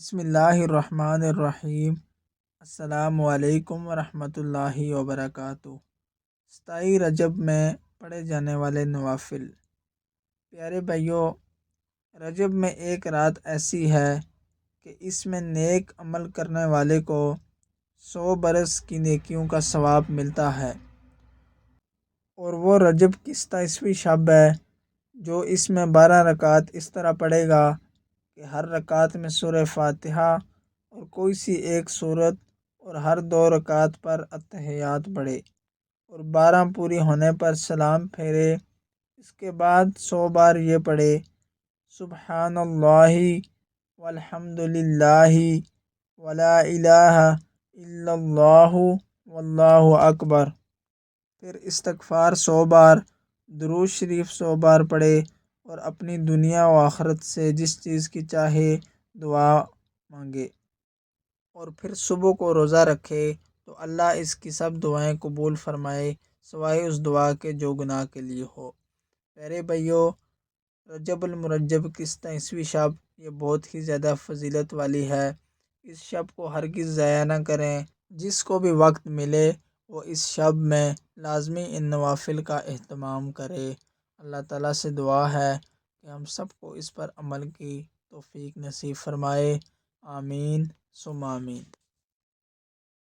بسم اللہ الرحمن الرحیم۔ السلام علیکم ورحمۃ اللہ وبرکاتہ۔ 27 رجب میں پڑھے جانے والے نوافل۔ پیارے بھائیوں، رجب میں ایک رات ایسی ہے کہ اس میں نیک عمل کرنے والے کو 100 برس کی نیکیوں کا ثواب ملتا ہے، اور وہ رجب کی 27ویں شب ہے جو اس میں 12 رکعت اس طرح پڑھے گا کہ ہر رکعت میں سورہ فاتحہ اور کوئی سی ایک سورت، اور ہر 2 رکعت پر اتحیات پڑھے اور 12 پوری ہونے پر سلام پھیرے۔ اس کے بعد 100 بار یہ پڑھے، سبحان اللہ والحمد للہ ولا الہ الا اللہ واللہ اکبر۔ پھر استغفار 100 بار، درود شریف 100 بار پڑھے اور اپنی دنیا و آخرت سے جس چیز کی چاہے دعا مانگے، اور پھر صبح کو روزہ رکھے تو اللہ اس کی سب دعائیں قبول فرمائے سوائے اس دعا کے جو گناہ کے لیے ہو۔ پیارے بھائیوں، رجب المرجب کی 27ویں شب یہ بہت ہی زیادہ فضیلت والی ہے۔ اس شب کو ہرگز ضائع نہ کریں۔ جس کو بھی وقت ملے وہ اس شب میں لازمی ان نوافل کا اہتمام کرے۔ اللہ تعالیٰ سے دعا ہے کہ ہم سب کو اس پر عمل کی توفیق نصیب فرمائے۔ آمین ثم آمین۔